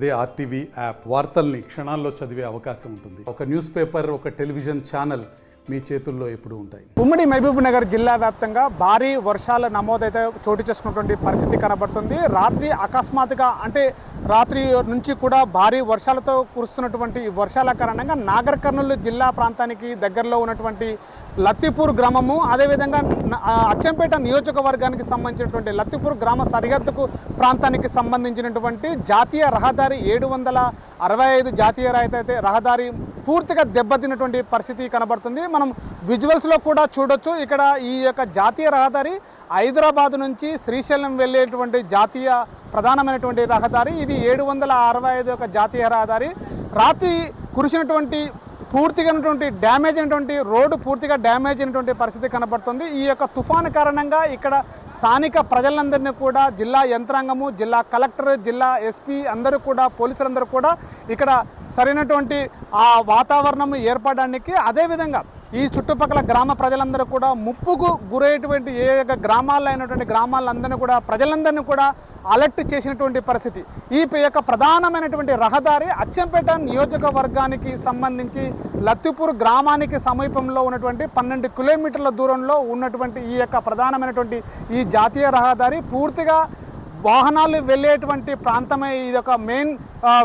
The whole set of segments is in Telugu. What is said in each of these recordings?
అదే ఆర్టీవీ యాప్ వార్తల్ని క్షణాల్లో చదివే అవకాశం ఉంటుంది. ఒక న్యూస్ పేపర్, ఒక టెలివిజన్ ఛానల్ మీ చేతుల్లో ఎప్పుడూ ఉంటాయి. ఉమ్మడి మహబూబ్ నగర్ జిల్లా వ్యాప్తంగా భారీ వర్షాల నమోదైతే చోటు చేసుకున్నటువంటి పరిస్థితి కనబడుతుంది. రాత్రి అకస్మాత్తుగా రాత్రి నుంచి కూడా భారీ వర్షాలతో కురుస్తున్నటువంటి వర్షాల కారణంగా నాగర్ కర్నూలు జిల్లా ప్రాంతానికి దగ్గరలో ఉన్నటువంటి లత్తిపూర్ గ్రామము, అదేవిధంగా అచ్చంపేట నియోజకవర్గానికి సంబంధించినటువంటి లత్తిపూర్ గ్రామ సరిహద్దుకు ప్రాంతానికి సంబంధించినటువంటి జాతీయ రహదారి 765 జాతీయ రహదారి పూర్తిగా దెబ్బతిన్నటువంటి పరిస్థితి కనబడుతుంది. మనం విజువల్స్లో కూడా చూడొచ్చు. ఇక్కడ ఈ యొక్క జాతీయ రహదారి హైదరాబాద్ నుంచి శ్రీశైలం వెళ్ళేటువంటి జాతీయ ప్రధానమైనటువంటి రహదారి. ఇది 765 జాతీయ రహదారి. రాత్రి కురిసినటువంటి పూర్తిగా డ్యామేజ్ అయినటువంటి రోడ్డు పూర్తిగా డ్యామేజ్ అయినటువంటి పరిస్థితి కనబడుతుంది. ఈ యొక్క తుఫాను కారణంగా ఇక్కడ స్థానిక ప్రజలందరినీ కూడా జిల్లా యంత్రాంగము, జిల్లా కలెక్టర్, జిల్లా ఎస్పీ అందరూ కూడా, పోలీసులందరూ కూడా ఇక్కడ సరైనటువంటి ఆ వాతావరణం ఏర్పడడానికి, అదేవిధంగా ఈ చుట్టుపక్కల గ్రామ ప్రజలందరూ కూడా ముప్పుకు గురయ్యేటువంటి ఏ యొక్క గ్రామాల్లో అయినటువంటి గ్రామాలందరినీ కూడా, ప్రజలందరినీ కూడా అలర్ట్ చేసినటువంటి పరిస్థితి. ఈ యొక్క ప్రధానమైనటువంటి రహదారి అచ్చంపేట నియోజకవర్గానికి సంబంధించి లత్తిపూర్ గ్రామానికి సమీపంలో ఉన్నటువంటి 12 కిలోమీటర్ల దూరంలో ఉన్నటువంటి ఈ యొక్క ప్రధానమైనటువంటి ఈ జాతీయ రహదారి పూర్తిగా వాహనాలు వెళ్ళేటువంటి ప్రాంతమే. ఇది ఒక మెయిన్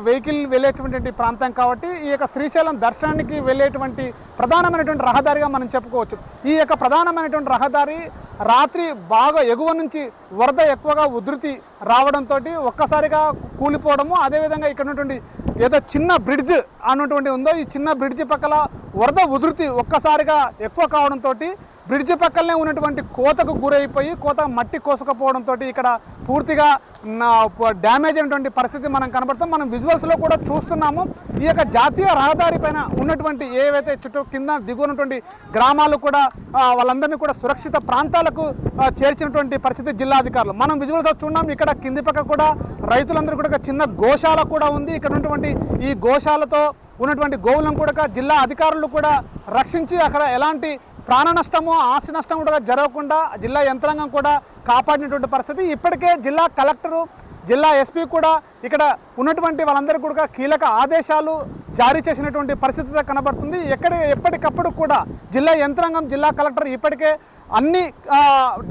వెహికల్ వెళ్ళేటువంటి ప్రాంతం కాబట్టి ఈ యొక్క శ్రీశైలం దర్శనానికి వెళ్ళేటువంటి ప్రధానమైనటువంటి రహదారిగా మనం చెప్పుకోవచ్చు. ఈ యొక్క ప్రధానమైనటువంటి రహదారి రాత్రి బాగా ఎగువ నుంచి వరద ఎక్కువగా ఉధృతి రావడంతో ఒక్కసారిగా కూలిపోవడము, అదేవిధంగా ఇక్కడ ఉన్నటువంటి ఏదో చిన్న బ్రిడ్జ్ అన్నటువంటి ఉందో, ఈ చిన్న బ్రిడ్జ్ పక్కల వరద ఉధృతి ఒక్కసారిగా ఎక్కువ కావడంతో బ్రిడ్జ్ పక్కనే ఉన్నటువంటి కోతకు గురైపోయి మట్టి కోసుకపోవడంతో ఇక్కడ పూర్తిగా డ్యామేజ్ అయినటువంటి పరిస్థితి మనం కనబడతాం. మనం విజువల్స్లో కూడా చూస్తున్నాము. ఈ యొక్క జాతీయ రహదారి పైన ఉన్నటువంటి ఏవైతే చుట్టూ కింద దిగున్నటువంటి గ్రామాలు కూడా వాళ్ళందరినీ కూడా సురక్షిత ప్రాంతాలకు చేర్చినటువంటి పరిస్థితి జిల్లా అధికారులు. మనం విజువల్స్లో చూస్తున్నాం. ఇక్కడ కింది పక్క కూడా రైతులందరూ కూడా చిన్న గోశాల కూడా ఉంది. ఇక్కడ ఉన్నటువంటి ఈ గోశాలతో ఉన్నటువంటి గోవులను కూడా జిల్లా అధికారులు కూడా రక్షించి అక్కడ ఎలాంటి ప్రాణ నష్టము, ఆస్తి నష్టం కూడా జరగకుండా జిల్లా యంత్రాంగం కూడా కాపాడినటువంటి పరిస్థితి. ఇప్పటికే జిల్లా కలెక్టరు, జిల్లా ఎస్పీ కూడా ఇక్కడ ఉన్నటువంటి వాళ్ళందరికీ కూడా కీలక ఆదేశాలు జారీ చేసినటువంటి పరిస్థితి కనబడుతుంది. ఎప్పటికప్పుడు కూడా జిల్లా యంత్రాంగం, జిల్లా కలెక్టర్ ఇప్పటికే అన్ని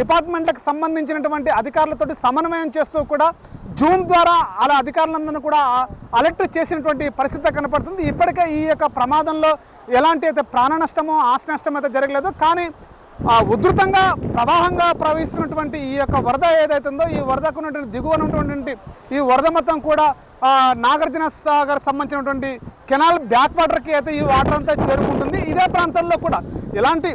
డిపార్ట్మెంట్లకు సంబంధించినటువంటి అధికారులతోటి సమన్వయం చేస్తూ కూడా జూమ్ ద్వారా అలా అధికారులందరినీ కూడా అలర్ట్ చేసినటువంటి పరిస్థితి కనపడుతుంది. ఇప్పటికే ఈ యొక్క ప్రమాదంలో ఎలాంటి అయితే ప్రాణ నష్టమో, ఆస్తి నష్టం అయితే జరగలేదు. కానీ ఉధృతంగా ప్రవాహంగా ప్రవహిస్తున్నటువంటి ఈ యొక్క వరద ఏదైతుందో, ఈ వరదకు ఉన్నటువంటి దిగువన ఉన్నటువంటి ఈ వరద మొత్తం కూడా నాగార్జున సాగర్ సంబంధించినటువంటి కెనాల్ బ్యాక్ వాటర్కి అయితే ఈ వాటర్ అంతా చేరుకుంటుంది. ఇదే ప్రాంతంలో కూడా ఎలాంటి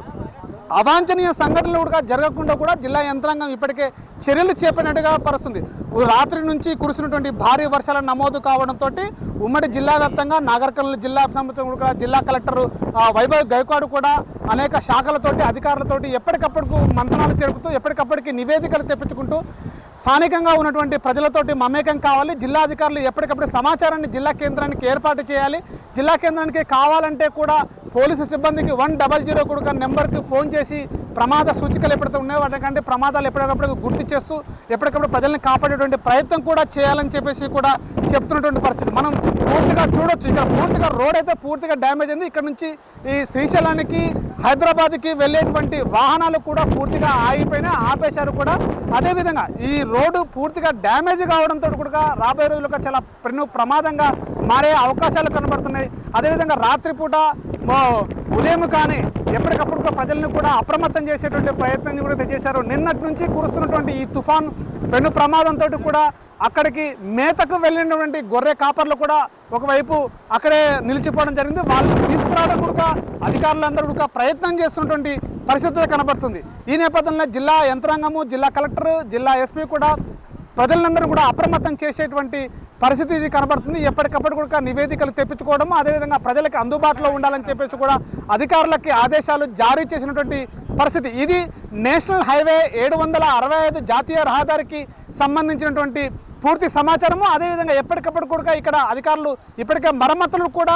అవాంఛనీయ సంఘటనలు కూడా జరగకుండా కూడా జిల్లా యంత్రాంగం ఇప్పటికే చర్యలు చేపట్టినట్టుగా పరుస్తుంది. రాత్రి నుంచి కురిసినటువంటి భారీ వర్షాల నమోదు కావడంతో ఉమ్మడి జిల్లా వ్యాప్తంగా నాగర్ కర్నూలు జిల్లా కూడా జిల్లా కలెక్టర్ వైభవ్ గైక్వాడ్ కూడా అనేక శాఖలతోటి, అధికారులతోటి ఎప్పటికప్పుడు మంత్రాలు జరుపుతూ ఎప్పటికప్పటికి నివేదికలు తెప్పించుకుంటూ స్థానికంగా ఉన్నటువంటి ప్రజలతోటి మమేకం కావాలి. జిల్లా అధికారులు ఎప్పటికప్పుడు సమాచారాన్ని జిల్లా కేంద్రానికి ఏర్పాటు చేయాలి. జిల్లా కేంద్రానికి కావాలంటే కూడా పోలీసు సిబ్బందికి 100 కూడా నెంబర్కి ఫోన్ చేసి ప్రమాద సూచికలు ఎప్పుడైతే ఉన్నాయో వాటికంటే ప్రమాదాలు ఎప్పటికప్పుడు గుర్తు చేస్తూ ఎప్పటికప్పుడు ప్రజల్ని కాపాడేటువంటి ప్రయత్నం కూడా చేయాలని చెప్పేసి కూడా చెప్తున్నటువంటి పరిస్థితి మనం పూర్తిగా చూడొచ్చు. ఇక్కడ పూర్తిగా రోడ్ అయితే పూర్తిగా డ్యామేజ్ అయింది. ఇక్కడ నుంచి ఈ శ్రీశైలానికి, హైదరాబాద్కి వెళ్ళేటువంటి వాహనాలు కూడా పూర్తిగా ఆపేశారు కూడా. అదేవిధంగా ఈ రోడ్డు పూర్తిగా డ్యామేజ్ కావడంతో కూడా రాబోయే రోజులుగా చాలా ప్రమాదంగా మారే అవకాశాలు కనబడుతున్నాయి. అదేవిధంగా రాత్రిపూట ఉదయం కానీ ఎప్పటికప్పుడు ప్రజలను కూడా అప్రమత్తం చేసేటువంటి ప్రయత్నం కూడా చేశారు. నిన్నటి నుంచి కురుస్తున్నటువంటి ఈ తుఫాన్ పెను ప్రమాదంతో కూడా అక్కడికి మేతకు వెళ్ళినటువంటి గొర్రె కాపర్లు కూడా ఒకవైపు అక్కడే నిలిచిపోవడం జరిగింది. వాళ్ళని తీసుకురావడం కూడా అధికారులందరూ కూడా ప్రయత్నం చేస్తున్నటువంటి పరిస్థితి కనబడుతుంది. ఈ నేపథ్యంలో జిల్లా యంత్రాంగము, జిల్లా కలెక్టర్, జిల్లా ఎస్పీ కూడా ప్రజలందరూ కూడా అప్రమత్తం చేసేటువంటి పరిస్థితి ఇది కనబడుతుంది. ఎప్పటికప్పుడు కూడా నివేదికలు తెప్పించుకోవడం, అదేవిధంగా ప్రజలకు అందుబాటులో ఉండాలని చెప్పేసి కూడా అధికారులకి ఆదేశాలు జారీ చేసినటువంటి పరిస్థితి. ఇది నేషనల్ హైవే 765 జాతీయ రహదారికి సంబంధించినటువంటి పూర్తి సమాచారము. అదేవిధంగా ఎప్పటికప్పుడు కూడా ఇక్కడ అధికారులు ఇప్పటికే మరమ్మతులు కూడా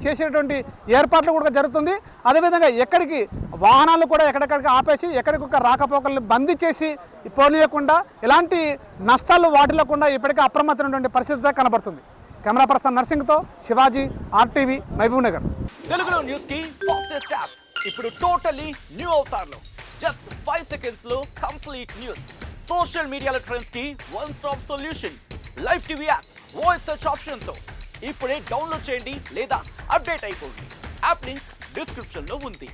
చేసేటువంటి ఏర్పాట్లు కూడా జరుగుతుంది. అదేవిధంగా ఎక్కడికి వాహనాలు కూడా ఎక్కడికక్కడికి ఆపేసి ఎక్కడికొక రాకపోకలను బందీ చేసి పోనీయకుండా ఎలాంటి నష్టాలు వాటిల్లకుండా ఇప్పటికే అప్రమత్తమైనటువంటి పరిస్థితి కనబడుతుంది. కెమెరా పర్సన్ నర్సింగ్తో శివాజీ, ఆర్టీవీ, మహబూబ్ నగర్. తెలుగులో న్యూస్ కి ఫాస్టెస్ట్ యాప్ ఇప్పుడు టోటలీ న్యూ అవతార్లో జస్ట్ 5 సెకండ్స్ లో కంప్లీట్ న్యూస్. సోషల్ మీడియాలో ట్రెండ్స్ కి one stop solution. Live TV app voice search option తో ఇప్పుడే డౌన్లోడ్ చేయండి లేదా అప్డేట్ అయిపోండి. యాప్ లింక్ డిస్క్రిప్షన్ లో ఉంది.